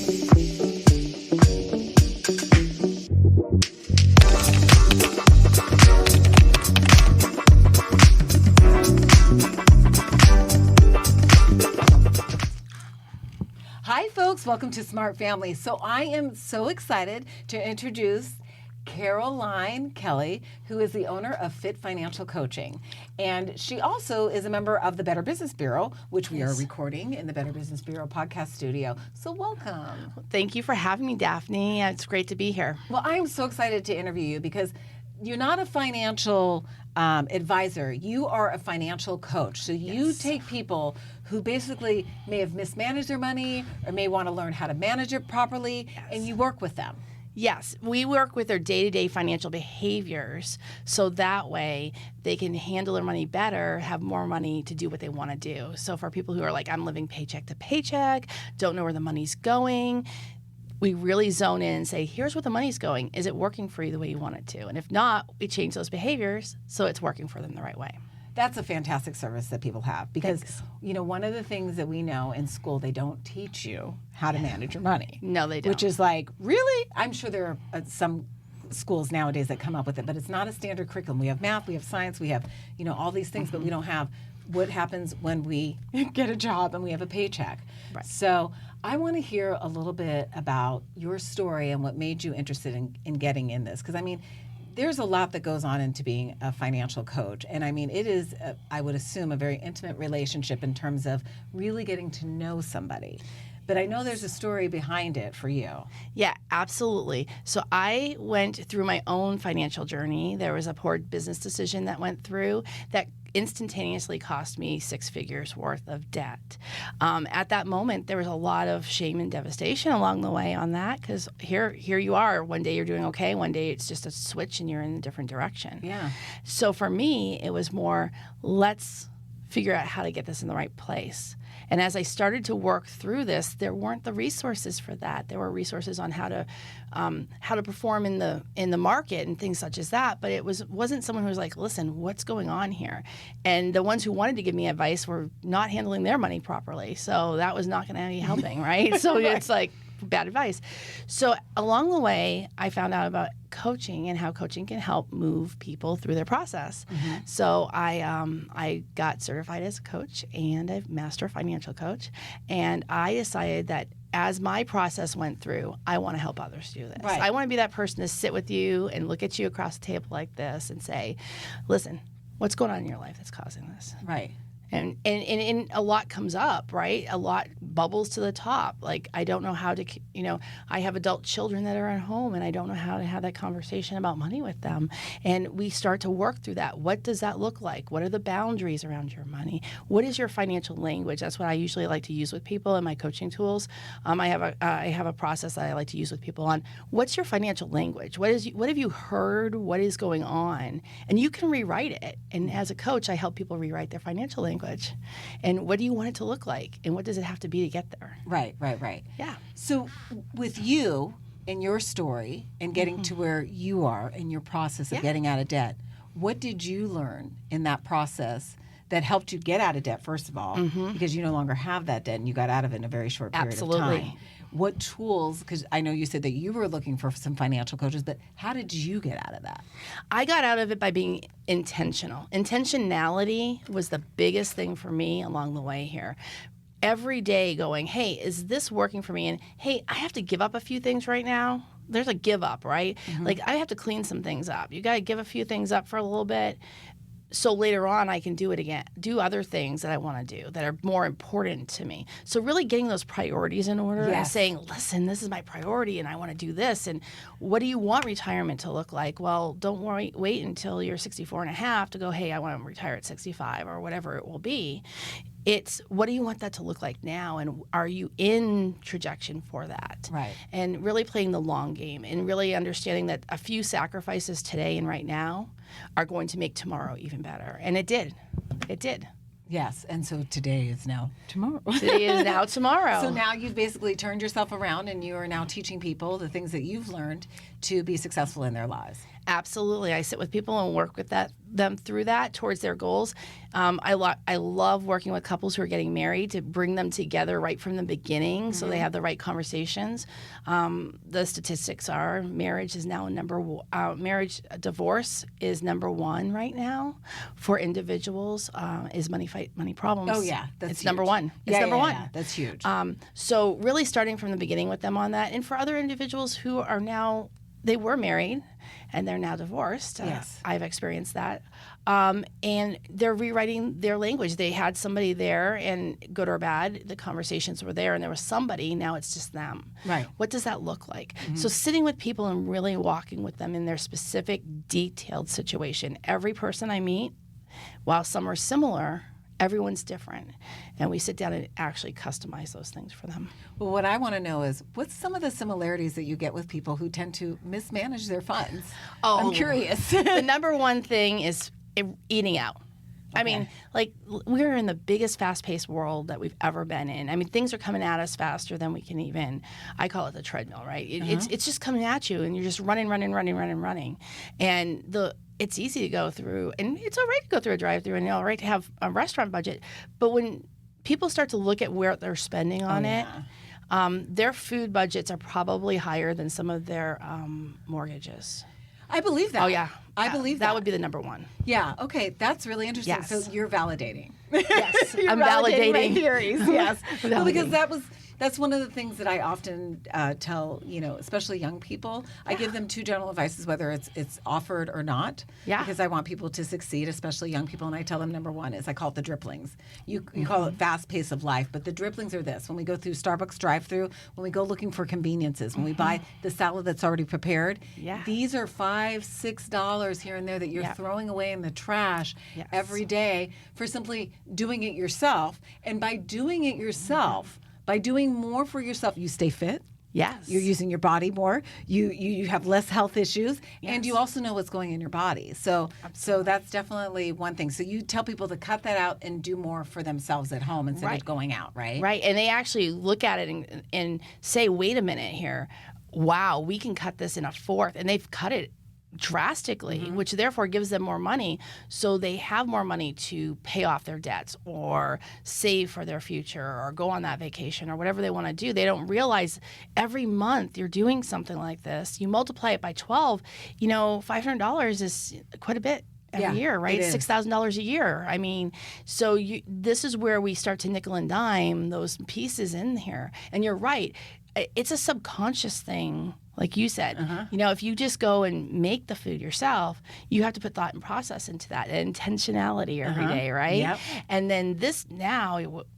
Hi, folks. Welcome to Smart Family. So I am so excited to introduce Caroline Kelly, who is the owner of Fit Financial Coaching. And she also is a member of the Better Business Bureau, which we are recording in the Better Business Bureau podcast studio. So welcome. Thank you for having me, Daphne. It's great to be here. Well, I am so excited to interview you because you're not a financial advisor. You are a financial coach. So you take people who basically may have mismanaged their money or may want to learn how to manage it properly, and you work with them. Yes, we work with their day-to-day financial behaviors so that way they can handle their money better, have more money to do what they want to do. So for people who are like, I'm living paycheck to paycheck, don't know where the money's going, we really zone in and say, here's where the money's going. Is it working for you the way you want it to? And if not, we change those behaviors so it's working for them the right way. That's a fantastic service that people have because, Thanks. you know, one of the things that we know in school, they don't teach you how to manage your money. No, they don't. Which is like, really? I'm sure there are some schools nowadays that come up with it, but it's not a standard curriculum. We have math, we have science, we have, you know, all these things, but we don't have what happens when we get a job and we have a paycheck. Right. So I want to hear a little bit about your story and what made you interested in getting in this. Because, I mean, there's a lot that goes on into being a financial coach. And I mean, it is, I would assume, a very intimate relationship in terms of really getting to know somebody. But I know there's a story behind it for you. Yeah, absolutely. So I went through my own financial journey. There was a poor business decision that went through that instantaneously cost me 6 figures worth of debt. At that moment, there was a lot of shame and devastation along the way on that because here you are. One day you're doing okay. One day it's just a switch and you're in a different direction. Yeah. So for me, it was more, let's figure out how to get this in the right place. And as I started to work through this, there weren't the resources for that. There were resources on how to perform in the market and things such as that. But it wasn't someone who was like, listen, what's going on here? And the ones who wanted to give me advice were not handling their money properly. So that was not going to be helping, right? So it's like bad advice. So along the way, I found out about coaching and how coaching can help move people through their process. Mm-hmm. So I got certified as a coach and a master financial coach. And I decided that as my process went through, I want to help others do this. Right. I want to be that person to sit with you and look at you across the table like this and say, listen, what's going on in your life that's causing this? Right. And a lot comes up, right? A lot bubbles to the top. Like, I don't know how to, I have adult children that are at home and I don't know how to have that conversation about money with them. And we start to work through that. What does that look like? What are the boundaries around your money? What is your financial language? That's what I usually like to use with people in my coaching tools. I have a process that I like to use with people on what's your financial language? What have you heard? What is going on? And you can rewrite it. And as a coach, I help people rewrite their financial language. And what do you want it to look like? And what does it have to be to get there? Right. Yeah. So with you and your story and getting to where you are in your process of getting out of debt, what did you learn in that process that helped you get out of debt, first of all, because you no longer have that debt and you got out of it in a very short period of time? What tools, because I know you said that you were looking for some financial coaches, but how did you get out of that? I got out of it by being intentional. Intentionality was the biggest thing for me along the way here. Every day going, hey, is this working for me? And hey, I have to give up a few things right now. There's a give up, right? Like, I have to clean some things up. You got to give a few things up for a little bit. So later on, I can do it again, do other things that I want to do that are more important to me. So really getting those priorities in order and saying, listen, this is my priority and I want to do this. And what do you want retirement to look like? Well, don't wait until you're 64 and a half to go, hey, I want to retire at 65 or whatever it will be. It's what do you want that to look like now, and are you in trajectory for that? Right. And really playing the long game and really understanding that a few sacrifices today and right now are going to make tomorrow even better. And it did. It did. Yes, and so today is now tomorrow. Today is now tomorrow. So now you've basically turned yourself around and you are now teaching people the things that you've learned to be successful in their lives. Absolutely. I sit with people and work with them through that towards their goals. I love working with couples who are getting married to bring them together right from the beginning so they have the right conversations. The statistics are marriage is now divorce is number one right now for individuals. Is money problems? Oh yeah, it's huge. number one. It's number one. Yeah, that's huge. So really starting from the beginning with them on that, and for other individuals who are now they were married and they're now divorced. Yes. I've experienced that. And they're rewriting their language. They had somebody there, and good or bad, the conversations were there, and there was somebody, now it's just them. Right. What does that look like? So sitting with people and really walking with them in their specific, detailed situation. Every person I meet, while some are similar, everyone's different. And we sit down and actually customize those things for them. Well, what I want to know is what's some of the similarities that you get with people who tend to mismanage their funds? I'm curious. The number one thing is eating out. I mean, like, we're in the biggest fast-paced world that we've ever been in. I mean, things are coming at us faster than we can even, I call it the treadmill, right? It's just coming at you, and you're just running. And it's easy to go through, and it's all right to go through a drive-through, and all right to have a restaurant budget. But when people start to look at where they're spending on it, their food budgets are probably higher than some of their mortgages. I believe that. Oh, yeah. I believe that. That would be the number one. Yeah. Okay. That's really interesting. Yes. So you're validating. Yes. You're I'm my validating. theories. Yes. Well, because Validating. that's one of the things that I often tell, especially young people. I give them two general advices, whether it's offered or not. Yeah. Because I want people to succeed, especially young people. And I tell them number one is I call it the dripplings. You call it fast pace of life, but the dripplings are this: when we go through Starbucks drive-through, when we go looking for conveniences, when we buy the salad that's already prepared. Yeah. These are $5-6 here and there that you're throwing away in the trash every day for simply doing it yourself. And by doing it yourself, by doing more for yourself, you stay fit. Yes. You're using your body more. You have less health issues, and Yes. you also know what's going in your body. So that's definitely one thing. So you tell people to cut that out and do more for themselves at home instead of going out, right? Right. And they actually look at it and say, wait a minute here. Wow, we can cut this in a fourth. And they've cut it drastically, which therefore gives them more money, so they have more money to pay off their debts or save for their future or go on that vacation or whatever they want to do. They don't realize every month you're doing something like this. You multiply it by 12, $500 is quite a bit every year, right? it is. $6,000 a year. I mean, so this is where we start to nickel and dime those pieces in here. And you're right. It's a subconscious thing. Like you said, if you just go and make the food yourself, you have to put thought and process into that, and intentionality every day, right? Yep. And then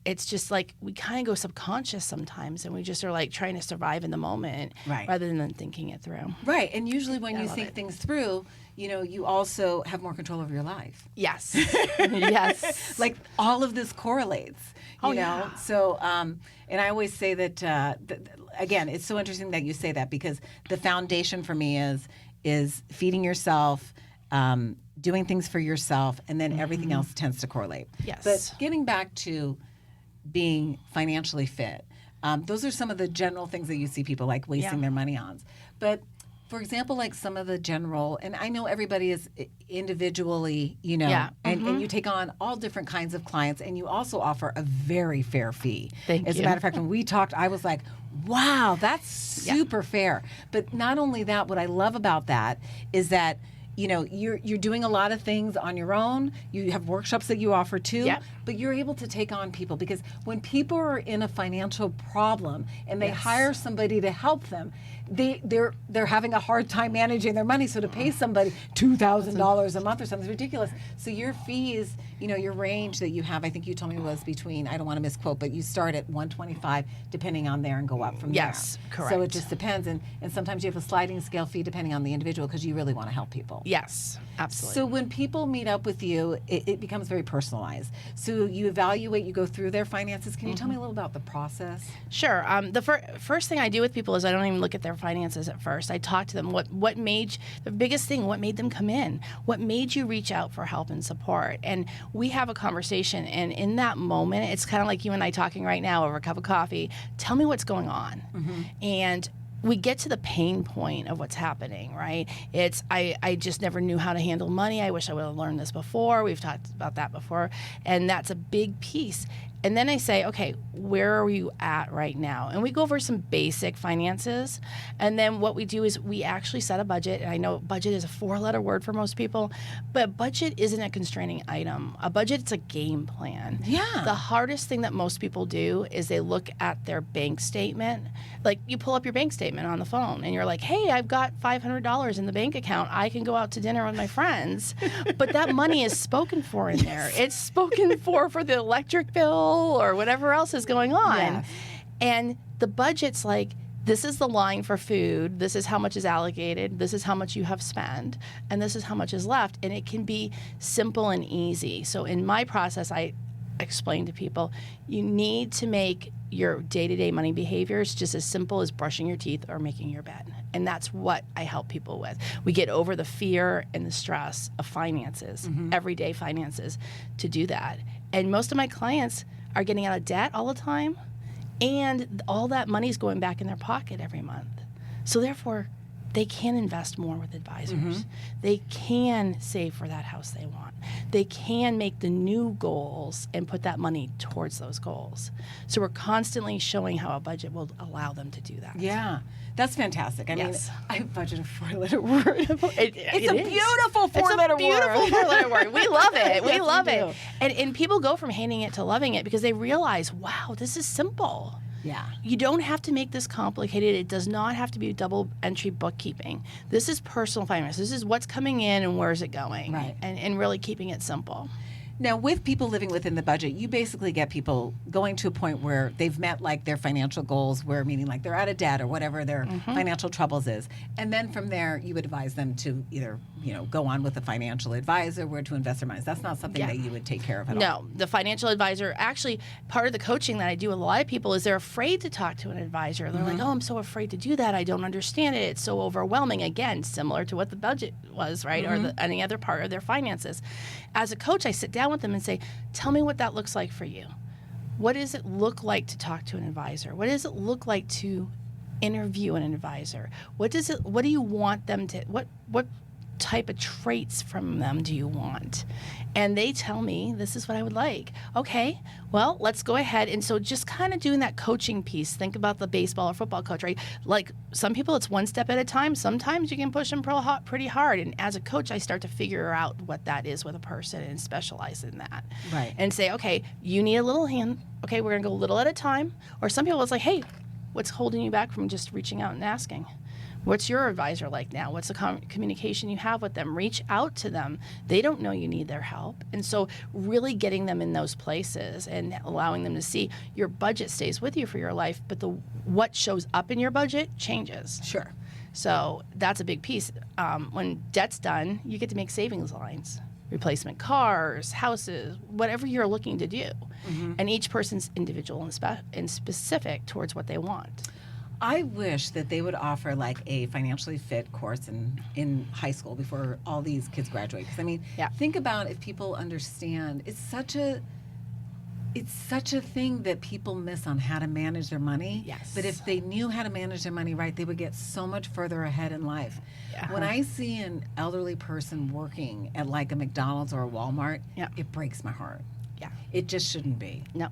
it's just like we kind of go subconscious sometimes, and we just are like trying to survive in the moment rather than thinking it through. Right. And usually when you love think it. things through, you also have more control over your life. Yes. Yes. Like all of this correlates, you know? yeah. So, and I always say that, again, it's so interesting that you say that, because the foundation for me is feeding yourself, doing things for yourself, and then everything else tends to correlate. Yes. But getting back to being financially fit, those are some of the general things that you see people like wasting their money on. But for example, like some of the general, and I know everybody is individually, and you take on all different kinds of clients, and you also offer a very fair fee. Thank As you. a matter of fact, when we talked, I was like, wow, that's super fair. But not only that, what I love about that is that you're doing a lot of things on your own. You have workshops that you offer too, but you're able to take on people, because when people are in a financial problem and they hire somebody to help them, they're having a hard time managing their money. So to pay somebody $2,000 a month or something is ridiculous. So your fees, your range that you have, I think you told me was between, I don't want to misquote, but you start at $125 depending on there and go up from there. Yes, correct. So it just depends, and sometimes you have a sliding scale fee depending on the individual, because you really want to help people. Yes, absolutely. So when people meet up with you, it becomes very personalized. So you evaluate, you go through their finances. Can you tell me a little about the process? Sure. The first thing I do with people is I don't even look at their finances at first. I talk to them. What made the biggest thing? What made them come in? What made you reach out for help and support? And we have a conversation. And in that moment, it's kind of like you and I talking right now over a cup of coffee. Tell me what's going on. And we get to the pain point of what's happening, right? It's, I just never knew how to handle money. I wish I would have learned this before. We've talked about that before. And that's a big piece. And then I say, okay, where are you at right now? And we go over some basic finances. And then what we do is we actually set a budget. And I know budget is a 4-letter word for most people, but budget isn't a constraining item. A budget, it's a game plan. Yeah. The hardest thing that most people do is they look at their bank statement. Like, you pull up your bank statement on the phone and you're like, hey, I've got $500 in the bank account. I can go out to dinner with my friends. But that money is spoken for in there. It's spoken for the electric bill or whatever else is going on. Yes. And the budget's like, this is the line for food, this is how much is allocated, this is how much you have spent, and this is how much is left. And it can be simple and easy. So in my process, I explain to people, you need to make your day-to-day money behaviors just as simple as brushing your teeth or making your bed. And that's what I help people with. We get over the fear and the stress of finances, everyday finances, to do that. And most of my clients are getting out of debt all the time, and all that money is going back in their pocket every month. So therefore, they can invest more with advisors. They can save for that house they want. They can make the new goals and put that money towards those goals. So we're constantly showing how a budget will allow them to do that. Yeah. That's fantastic. I Yes. mean, I budget a 4-letter word. It's It's a beautiful 4-letter word. It's a beautiful 4-letter word. We love it. We Yes, we love do. it. And people go from hating it to loving it because they realize, wow, this is simple. Yeah. You don't have to make this complicated. It does not have to be double entry bookkeeping. This is personal finance. This is what's coming in and where's it going. Right. And really keeping it simple. Now, with people living within the budget, you basically get people going to a point where they've met like their financial goals, where meaning like they're out of debt or whatever their financial troubles is. And then from there, you advise them to either, go on with a financial advisor, where to invest their money. That's not something that you would take care of at all. No, the financial advisor, actually, part of the coaching that I do with a lot of people is they're afraid to talk to an advisor. They're like, oh, I'm so afraid to do that. I don't understand it. It's so overwhelming. Again, similar to what the budget was, right? Or any other part of their finances. As a coach, I sit down with them and say, tell me what that looks like for you. What does it look like to talk to an advisor? What does it look like to interview an advisor? What do you want them to, what type of traits from them do you want? And they tell me, this is what I would like. Okay, well, let's go ahead. And so just kind of doing that coaching piece, think about the baseball or football coach, right? Like some people, it's one step at a time. Sometimes you can push them pretty hard. And as a coach, I start to figure out what that is with a person and specialize in that. Right. And say, okay, you need a little hand. Okay, we're going to go a little at a time. Or some people, it's like, hey, what's holding you back from just reaching out and asking? What's your advisor like now? What's the communication you have with them? Reach out to them. They don't know you need their help. And so really getting them in those places and allowing them to see your budget stays with you for your life, but what shows up in your budget changes. Sure. So that's a big piece. When debt's done, you get to make savings lines. Replacement cars, houses, whatever you're looking to do. And each person's individual and specific towards what they want. I wish that they would offer like a financially fit course in high school before all these kids graduate. Because I mean, think about if people understand. It's such a thing that people miss on how to manage their money. Yes. But if they knew how to manage their money right, they would get so much further ahead in life. Yeah. When I see an elderly person working at like a McDonald's or a Walmart, it breaks my heart. Yeah. It just shouldn't be. No.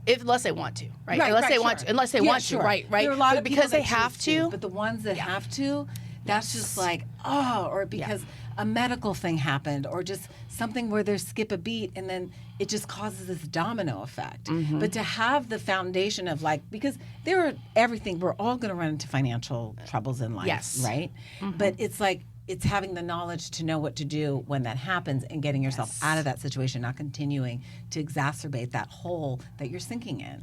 Unless they want to, right? Right, Unless right, they sure. want to. Unless they want to, right? There are a lot But of people because they that have choose to. But the ones that have to, that's just like, or because a medical thing happened, or just something where they skip a beat, and then it just causes this domino effect. But to have the foundation of like, because there are everything, we're all going to run into financial troubles in life, right? But it's like, it's having the knowledge to know what to do when that happens and getting yourself out of that situation, not continuing to exacerbate that hole that you're sinking in,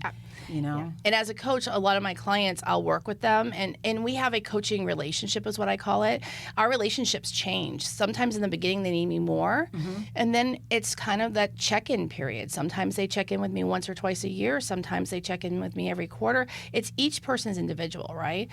And as a coach, a lot of my clients, I'll work with them, and we have a coaching relationship is what I call it. Our relationships change. Sometimes in the beginning they need me more, and then it's kind of that check-in period. Sometimes they check in with me once or twice a year. Sometimes they check in with me every quarter. It's each person's individual, right?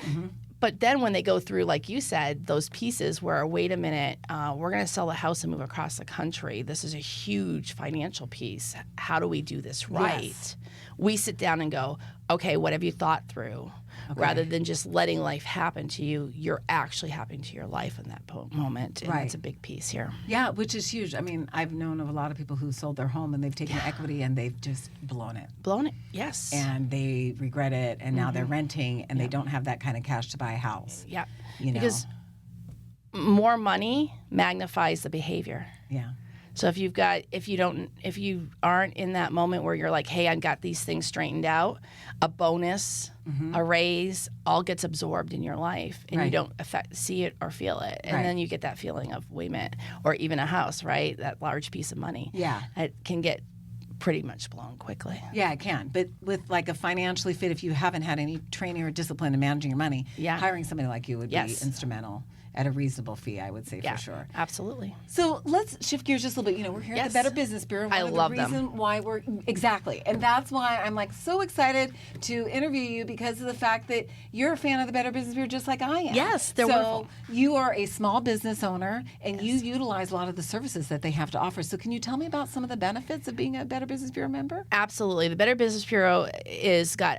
But then when they go through, like you said, those pieces where, wait a minute, we're going to sell a house and move across the country. This is a huge financial piece. How do we do this right? Yes. We sit down and go, okay, what have you thought through? rather than just letting life happen to you. You're actually happening to your life in that moment, and that's a big piece here. Yeah, which is huge. I mean, I've known of a lot of people who sold their home and they've taken equity and they've just blown it. Yes. And they regret it, and now they're renting and they don't have that kind of cash to buy a house. Yeah. You know? Because more money magnifies the behavior. Yeah. So if you aren't in that moment where you're like, hey, I've got these things straightened out, a bonus, a raise, all gets absorbed in your life, and you don't see it or feel it, and then you get that feeling of, wait a minute, or even a house, right? That large piece of money. Yeah. It can get pretty much blown quickly. Yeah, it can. But with like a financially fit, if you haven't had any training or discipline in managing your money, hiring somebody like you would be instrumental at a reasonable fee, I would say, for sure. Absolutely. So let's shift gears just a little bit. You know, we're here at the Better Business Bureau. I love them. The reason why we're and that's why I'm like so excited to interview you, because of the fact that you're a fan of the Better Business Bureau just like I am. Yes, they're wonderful. You are a small business owner and you utilize a lot of the services that they have to offer. So can you tell me about some of the benefits of being a Better Business Bureau member? Absolutely. The Better Business Bureau is got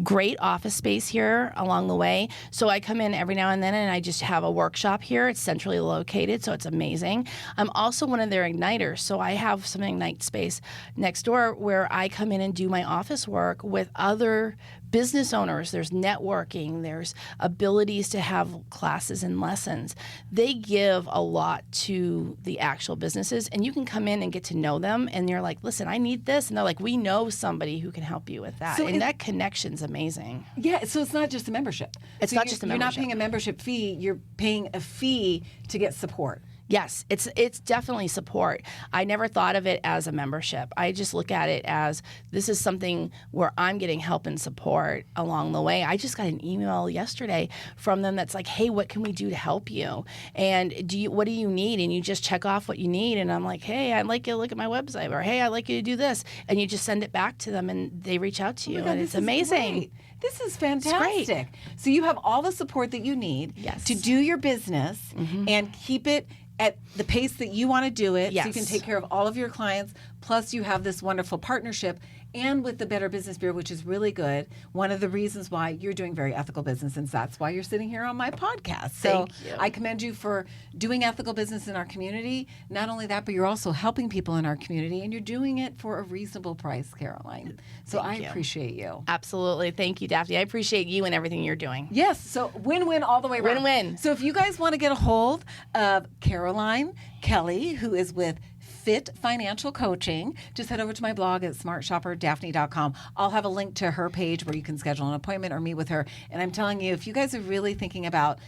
great office space here along the way. So I come in every now and then and I just have a workshop here. It's centrally located, so it's amazing. I'm also one of their igniters. So I have some Ignite space next door where I come in and do my office work with other business owners. There's networking, there's abilities to have classes and lessons. They give a lot to the actual businesses, and you can come in and get to know them, and you're like, listen, I need this. And they're like, we know somebody who can help you with that. And that connection's amazing. Yeah, so it's not just a membership. It's not just a membership. You're not paying a membership fee, you're paying a fee to get support. Yes, it's definitely support. I never thought of it as a membership. I just look at it as this is something where I'm getting help and support along the way. I just got an email yesterday from them that's like, hey, what can we do to help you? And what do you need? And you just check off what you need. And I'm like, hey, I'd like you to look at my website, or hey, I'd like you to do this. And you just send it back to them and they reach out to you. God, and it's amazing. Great. This is fantastic. So you have all the support that you need to do your business and keep it at the pace that you want to do it, so you can take care of all of your clients. Plus, you have this wonderful partnership and with the Better Business Bureau, which is really good. One of the reasons why you're doing very ethical business, and that's why you're sitting here on my podcast. So Thank you. I commend you for doing ethical business in our community. Not only that, but you're also helping people in our community, and you're doing it for a reasonable price, Caroline. So I appreciate you. Absolutely. Thank you, Daphne. I appreciate you and everything you're doing. Yes. So win-win all the way around. Win-win. So if you guys want to get a hold of Caroline Kelly, who is with Fit Financial Coaching, just head over to my blog at smartshopperdaphne.com. I'll have a link to her page where you can schedule an appointment or meet with her. And I'm telling you, if you guys are really thinking about,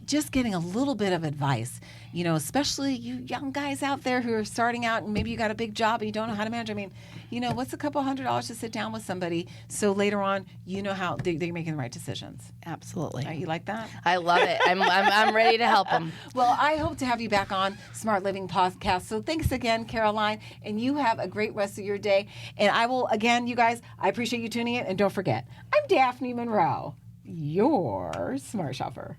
just getting a little bit of advice, especially you young guys out there who are starting out and maybe you got a big job and you don't know how to manage. I mean, what's a couple $100 to sit down with somebody so later on you know how they're making the right decisions. Absolutely. You like that? I love it. I'm ready to help them. Well, I hope to have you back on Smart Living Podcast. So thanks again, Caroline, and you have a great rest of your day. And I will, again, you guys, I appreciate you tuning in. And don't forget, I'm Daphne Monroe, your Smart Shopper.